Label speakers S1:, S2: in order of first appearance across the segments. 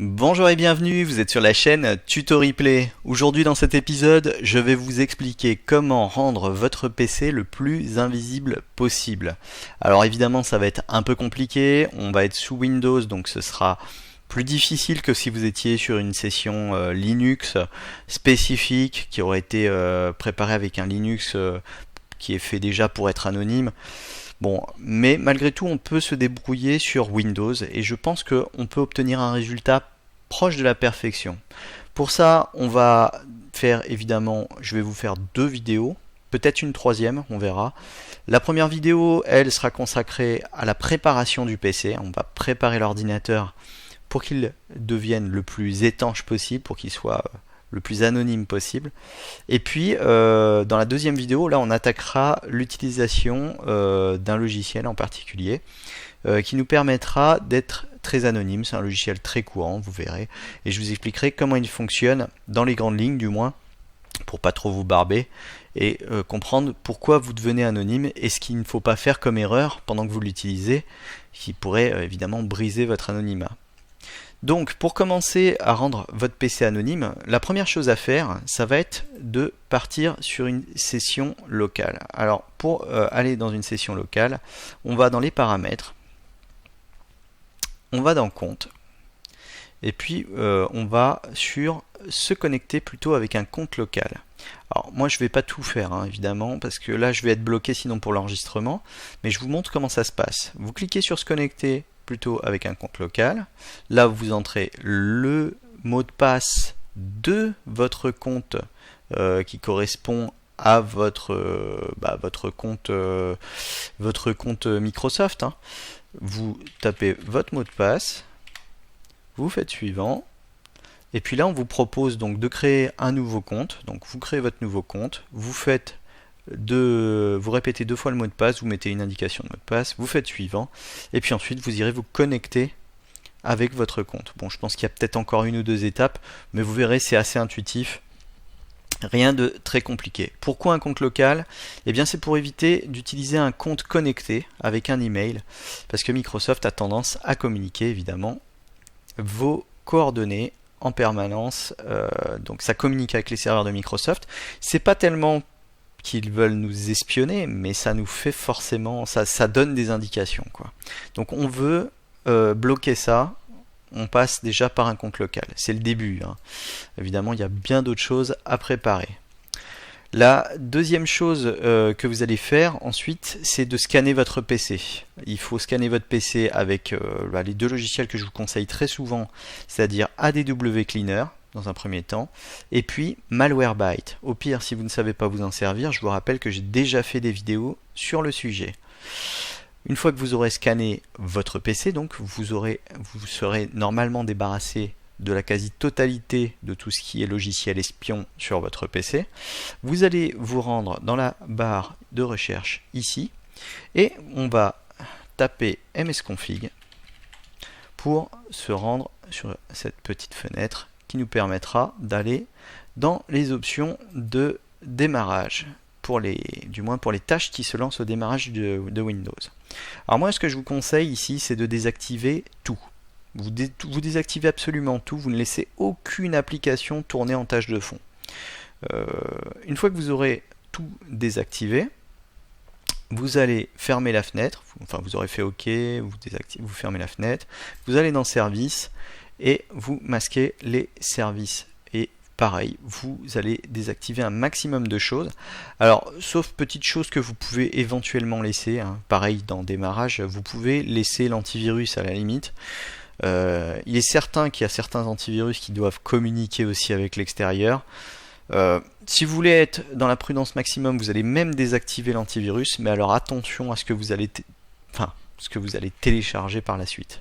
S1: Bonjour et bienvenue, vous êtes sur la chaîne Tuto Replay. Aujourd'hui dans cet épisode, je vais vous expliquer comment rendre votre PC le plus invisible possible. Alors évidemment ça va être un peu compliqué, on va être sous Windows donc ce sera plus difficile que si vous étiez sur une session Linux spécifique qui aurait été préparée avec un Linux qui est fait déjà pour être anonyme. Bon, mais malgré tout, on peut se débrouiller sur Windows et je pense qu'on peut obtenir un résultat proche de la perfection. Pour ça, on va faire évidemment, je vais vous faire deux vidéos, peut-être une troisième, on verra. La première vidéo, elle sera consacrée à la préparation du PC. On va préparer l'ordinateur pour qu'il devienne le plus étanche possible, pour qu'il soit le plus anonyme possible. Et puis, dans la deuxième vidéo, là, on attaquera l'utilisation d'un logiciel en particulier qui nous permettra d'être très anonyme. C'est un logiciel très courant, vous verrez. Et je vous expliquerai comment il fonctionne, dans les grandes lignes du moins, pour pas trop vous barber, et comprendre pourquoi vous devenez anonyme et ce qu'il ne faut pas faire comme erreur pendant que vous l'utilisez, qui pourrait évidemment briser votre anonymat. Donc pour commencer à rendre votre PC anonyme, la première chose à faire, ça va être de partir sur une session locale. Alors pour aller dans une session locale, on va dans les paramètres, on va dans compte, et puis on va sur se connecter plutôt avec un compte local. Alors moi je vais pas tout faire évidemment, parce que là je vais être bloqué sinon pour l'enregistrement, mais je vous montre comment ça se passe. Vous cliquez sur se connecter plutôt avec un compte local. Là, vous entrez le mot de passe de votre compte qui correspond à votre compte Microsoft. Vous tapez votre mot de passe, vous faites suivant. Et puis là, on vous propose donc de créer un nouveau compte. Donc, vous créez votre nouveau compte, vous répétez deux fois le mot de passe, vous mettez une indication de mot de passe, vous faites suivant, et puis ensuite vous irez vous connecter avec votre compte. Bon, je pense qu'il y a peut-être encore une ou deux étapes, mais vous verrez, c'est assez intuitif. Rien de très compliqué. Pourquoi un compte local? Eh bien, c'est pour éviter d'utiliser un compte connecté avec un email, parce que Microsoft a tendance à communiquer évidemment vos coordonnées en permanence. Donc, ça communique avec les serveurs de Microsoft. C'est pas tellement qu'ils veulent nous espionner, mais ça nous fait forcément, ça donne des indications, quoi. Donc on veut bloquer ça. On passe déjà par un compte local. C'est le début. Évidemment, il y a bien d'autres choses à préparer. La deuxième chose que vous allez faire ensuite, c'est de scanner votre PC. Il faut scanner votre PC avec les deux logiciels que je vous conseille très souvent, c'est-à-dire ADW Cleaner dans un premier temps, et puis Malwarebytes. Au pire, si vous ne savez pas vous en servir, je vous rappelle que j'ai déjà fait des vidéos sur le sujet. Une fois que vous aurez scanné votre PC, donc vous serez normalement débarrassé de la quasi-totalité de tout ce qui est logiciel espion sur votre PC. Vous allez vous rendre dans la barre de recherche ici, et on va taper msconfig pour se rendre sur cette petite fenêtre qui nous permettra d'aller dans les options de démarrage, du moins pour les tâches qui se lancent au démarrage de Windows. Alors moi, ce que je vous conseille ici, c'est de désactiver tout. Vous désactivez absolument tout, vous ne laissez aucune application tourner en tâche de fond. Une fois que vous aurez tout désactivé, vous allez fermer la fenêtre, enfin vous aurez fait OK, vous fermez la fenêtre, vous allez dans Services et vous masquez les services. Et pareil, vous allez désactiver un maximum de choses. Alors, sauf petites choses que vous pouvez éventuellement laisser, pareil dans Démarrage, vous pouvez laisser l'antivirus à la limite. Il est certain qu'il y a certains antivirus qui doivent communiquer aussi avec l'extérieur. Si vous voulez être dans la prudence maximum, vous allez même désactiver l'antivirus, mais alors attention à ce que vous allez télécharger par la suite.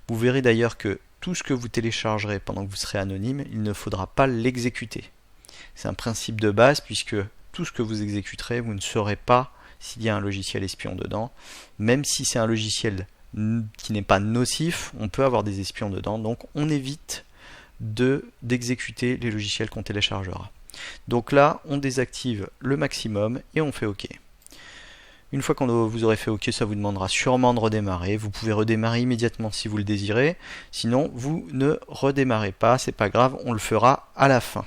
S1: Vous verrez d'ailleurs que tout ce que vous téléchargerez pendant que vous serez anonyme, il ne faudra pas l'exécuter. C'est un principe de base, puisque tout ce que vous exécuterez, vous ne saurez pas s'il y a un logiciel espion dedans. Même si c'est un logiciel qui n'est pas nocif, on peut avoir des espions dedans, donc on évite d'exécuter les logiciels qu'on téléchargera. Donc là, on désactive le maximum et on fait OK. Une fois qu'on vous aurez fait OK, ça vous demandera sûrement de redémarrer. Vous pouvez redémarrer immédiatement si vous le désirez. Sinon, vous ne redémarrez pas, c'est pas grave, on le fera à la fin.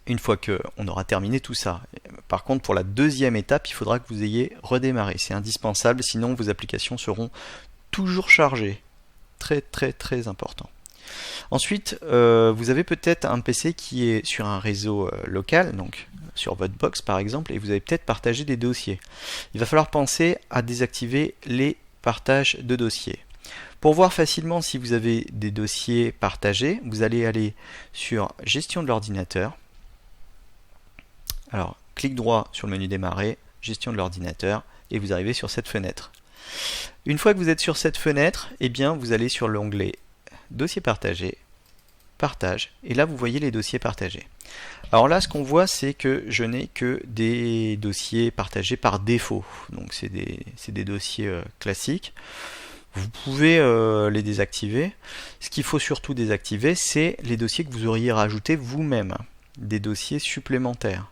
S1: Une fois qu'on aura terminé tout ça. Par contre, pour la deuxième étape, il faudra que vous ayez redémarré. C'est indispensable, sinon vos applications seront toujours chargées. Très très très important. Ensuite, vous avez peut-être un PC qui est sur un réseau local, donc sur votre box par exemple, et vous avez peut-être partagé des dossiers. Il va falloir penser à désactiver les partages de dossiers. Pour voir facilement si vous avez des dossiers partagés, vous allez aller sur Gestion de l'ordinateur. Alors, clic droit sur le menu Démarrer, Gestion de l'ordinateur, et vous arrivez sur cette fenêtre. Une fois que vous êtes sur cette fenêtre, eh bien, vous allez sur l'onglet Dossier partagé, Partage, et là vous voyez les dossiers partagés. Alors là, ce qu'on voit, c'est que je n'ai que des dossiers partagés par défaut. Donc c'est des dossiers classiques. Vous pouvez les désactiver. Ce qu'il faut surtout désactiver, c'est les dossiers que vous auriez rajoutés vous-même, des dossiers supplémentaires.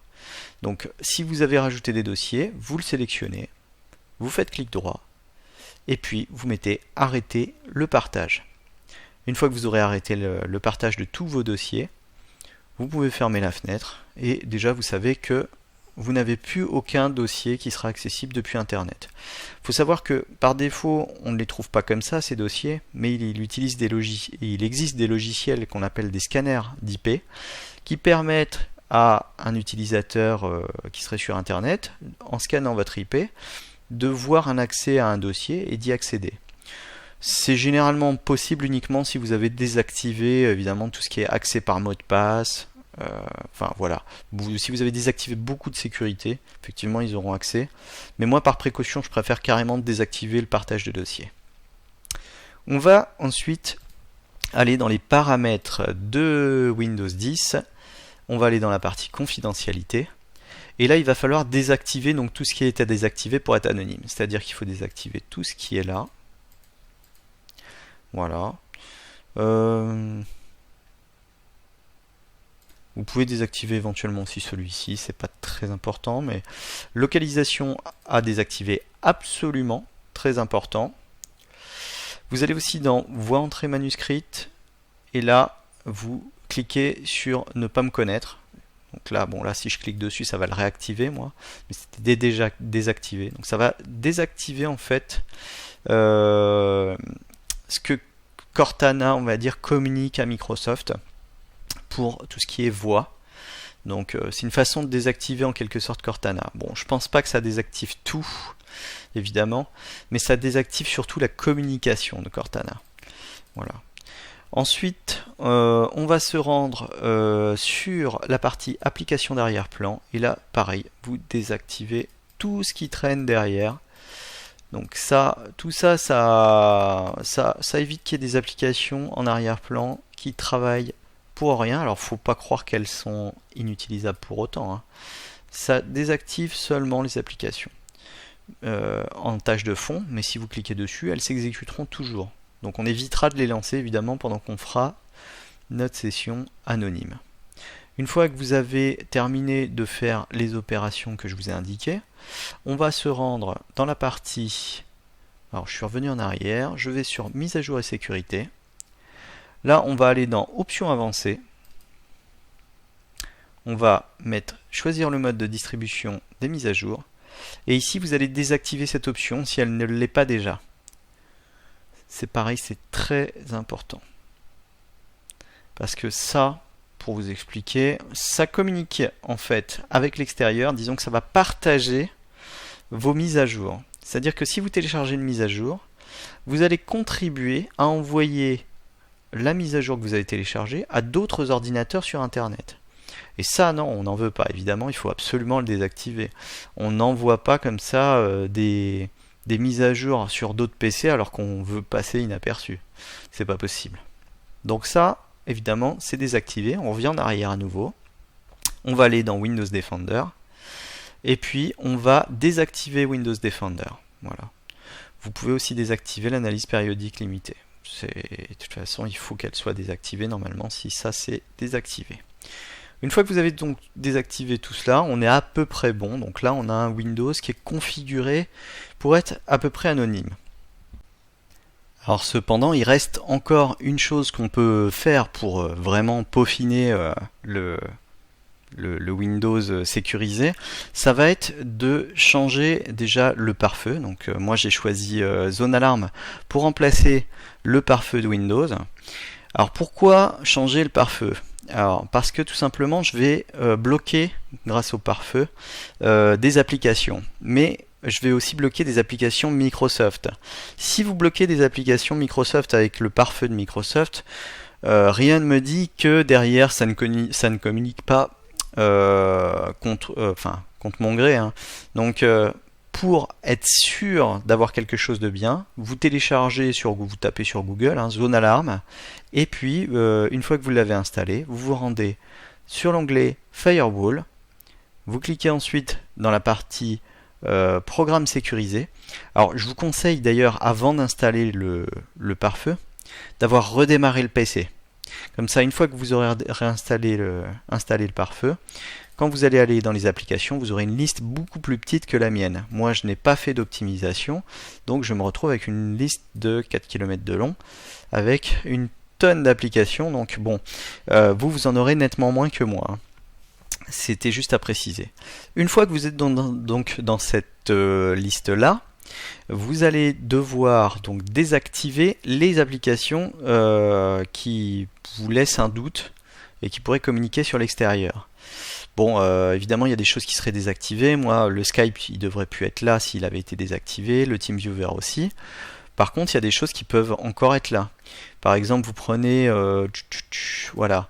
S1: Donc si vous avez rajouté des dossiers, vous le sélectionnez, vous faites clic droit, et puis vous mettez arrêter le partage. Une fois que vous aurez arrêté le partage de tous vos dossiers, vous pouvez fermer la fenêtre, et déjà vous savez que vous n'avez plus aucun dossier qui sera accessible depuis Internet. Il faut savoir que par défaut, on ne les trouve pas comme ça, ces dossiers, mais il existe des logiciels qu'on appelle des scanners d'IP qui permettent à un utilisateur qui serait sur Internet, en scannant votre IP, de voir un accès à un dossier et d'y accéder. C'est généralement possible uniquement si vous avez désactivé évidemment tout ce qui est accès par mot de passe. Enfin voilà. Si vous avez désactivé beaucoup de sécurité, effectivement ils auront accès. Mais moi par précaution, je préfère carrément désactiver le partage de dossiers. On va ensuite aller dans les paramètres de Windows 10. On va aller dans la partie confidentialité. Et là, il va falloir désactiver donc tout ce qui est à désactiver pour être anonyme. C'est-à-dire qu'il faut désactiver tout ce qui est là. Voilà. Vous pouvez désactiver éventuellement aussi celui-ci, c'est pas très important, mais localisation à désactiver absolument, très important. Vous allez aussi dans Voix entrée manuscrite, et là, vous cliquez sur Ne pas me connaître. Donc là, bon là, si je clique dessus, ça va le réactiver, moi, mais c'était déjà désactivé. Donc ça va désactiver en fait ce que Cortana, on va dire, communique à Microsoft pour tout ce qui est voix. Donc c'est une façon de désactiver en quelque sorte Cortana. Bon, je pense pas que ça désactive tout, évidemment, mais ça désactive surtout la communication de Cortana. Voilà. Ensuite, on va se rendre sur la partie application d'arrière-plan, et là, pareil, vous désactivez tout ce qui traîne derrière. Donc ça, tout ça, ça évite qu'il y ait des applications en arrière-plan qui travaillent pour rien. Alors faut pas croire qu'elles sont inutilisables pour autant, hein. Ça désactive seulement les applications en tâche de fond, mais si vous cliquez dessus, elles s'exécuteront toujours. Donc on évitera de les lancer évidemment pendant qu'on fera notre session anonyme. Une fois que vous avez terminé de faire les opérations que je vous ai indiquées, on va se rendre dans la partie, alors je suis revenu en arrière, je vais sur mise à jour et sécurité. Là on va aller dans options avancées, on va mettre choisir le mode de distribution des mises à jour, et ici vous allez désactiver cette option si elle ne l'est pas déjà. C'est pareil, c'est très important. Parce que ça, pour vous expliquer, ça communique en fait avec l'extérieur, disons que ça va partager vos mises à jour. C'est-à-dire que si vous téléchargez une mise à jour, vous allez contribuer à envoyer la mise à jour que vous avez téléchargée à d'autres ordinateurs sur Internet. Et ça, non, on n'en veut pas. Évidemment, il faut absolument le désactiver. On n'envoie pas comme ça des mises à jour sur d'autres PC alors qu'on veut passer inaperçu. C'est pas possible. Donc ça, évidemment, c'est désactivé. On revient en arrière à nouveau. On va aller dans Windows Defender. Et puis, on va désactiver Windows Defender. Voilà. Vous pouvez aussi désactiver l'analyse périodique limitée. De toute façon, il faut qu'elle soit désactivée normalement si ça c'est désactivé. Une fois que vous avez donc désactivé tout cela, on est à peu près bon. Donc là, on a un Windows qui est configuré pour être à peu près anonyme. Alors cependant, il reste encore une chose qu'on peut faire pour vraiment peaufiner le Windows sécurisé. Ça va être de changer déjà le pare-feu. Donc moi j'ai choisi Zone Alarm pour remplacer le pare-feu de Windows. Alors pourquoi changer le pare-feu? Alors parce que tout simplement je vais bloquer grâce au pare-feu des applications. Mais je vais aussi bloquer des applications Microsoft. Si vous bloquez des applications Microsoft avec le pare-feu de Microsoft, rien ne me dit que derrière ça ne communique pas contre mon gré. Hein. Donc pour être sûr d'avoir quelque chose de bien, vous téléchargez vous tapez sur Google Zone Alarm, et puis une fois que vous l'avez installé, vous vous rendez sur l'onglet Firewall, vous cliquez ensuite dans la partie programme sécurisé. Alors je vous conseille d'ailleurs avant d'installer le pare-feu d'avoir redémarré le PC. Comme ça, une fois que vous aurez installé le pare-feu, quand vous allez aller dans les applications, vous aurez une liste beaucoup plus petite que la mienne. Moi, je n'ai pas fait d'optimisation, donc je me retrouve avec une liste de 4 km de long, avec une tonne d'applications. Donc bon, vous en aurez nettement moins que moi. Hein. C'était juste à préciser. Une fois que vous êtes donc dans cette liste-là, vous allez devoir donc désactiver les applications qui vous laissent un doute et qui pourraient communiquer sur l'extérieur. Bon, évidemment, il y a des choses qui seraient désactivées. Moi, le Skype, il devrait plus être là s'il avait été désactivé, le TeamViewer aussi. Par contre, il y a des choses qui peuvent encore être là. Par exemple, vous prenez, voilà,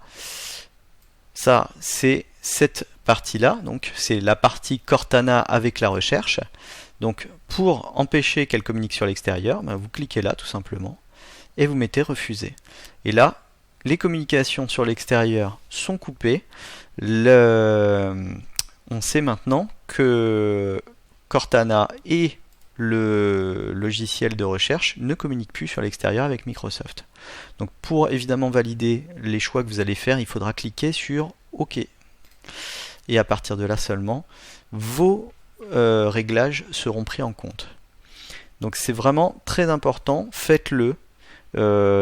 S1: ça, c'est cette partie-là. Donc, c'est la partie Cortana avec la recherche. Donc, pour empêcher qu'elle communique sur l'extérieur, vous cliquez là, tout simplement, et vous mettez refuser. Et là, les communications sur l'extérieur sont coupées. On sait maintenant que Cortana et le logiciel de recherche ne communiquent plus sur l'extérieur avec Microsoft. Donc pour évidemment valider les choix que vous allez faire, il faudra cliquer sur OK. Et à partir de là seulement, vos réglages seront pris en compte. Donc c'est vraiment très important, faites-le.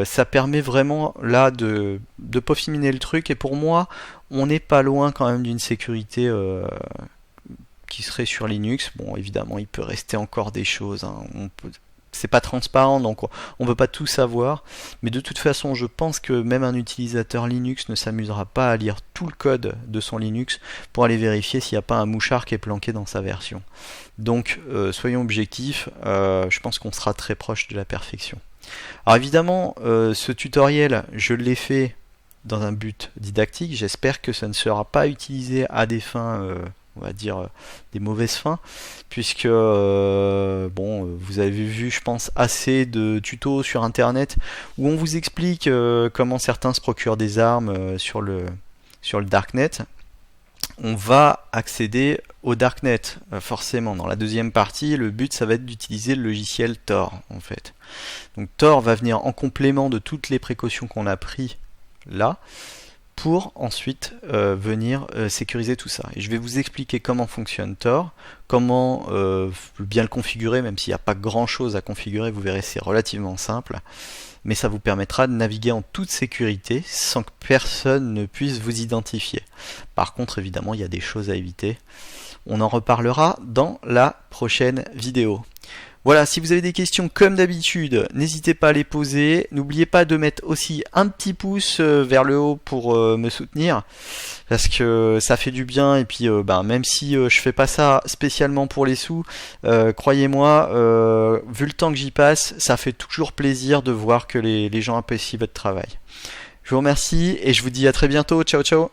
S1: Ça permet vraiment là de peaufiner le truc, et pour moi on n'est pas loin quand même d'une sécurité qui serait sur Linux. Bon, évidemment il peut rester encore des choses, hein. C'est pas transparent, donc on peut pas tout savoir, mais de toute façon je pense que même un utilisateur Linux ne s'amusera pas à lire tout le code de son Linux pour aller vérifier s'il n'y a pas un mouchard qui est planqué dans sa version. Donc soyons objectifs, je pense qu'on sera très proche de la perfection. Alors évidemment, ce tutoriel, je l'ai fait dans un but didactique. J'espère que ça ne sera pas utilisé à des fins, on va dire, des mauvaises fins, puisque bon, vous avez vu, je pense, assez de tutos sur Internet où on vous explique comment certains se procurent des armes sur le Darknet. On va accéder au Darknet, forcément. Dans la deuxième partie, le but, ça va être d'utiliser le logiciel Tor, en fait. Donc Tor va venir en complément de toutes les précautions qu'on a prises là, pour ensuite venir sécuriser tout ça. Et je vais vous expliquer comment fonctionne Tor, comment bien le configurer, même s'il n'y a pas grand chose à configurer, vous verrez, c'est relativement simple. Mais ça vous permettra de naviguer en toute sécurité sans que personne ne puisse vous identifier. Par contre, évidemment, il y a des choses à éviter. On en reparlera dans la prochaine vidéo. Voilà, si vous avez des questions comme d'habitude, n'hésitez pas à les poser. N'oubliez pas de mettre aussi un petit pouce vers le haut pour me soutenir, parce que ça fait du bien. Et puis même si je fais pas ça spécialement pour les sous, croyez-moi, vu le temps que j'y passe, ça fait toujours plaisir de voir que les gens apprécient votre travail. Je vous remercie et je vous dis à très bientôt. Ciao ciao.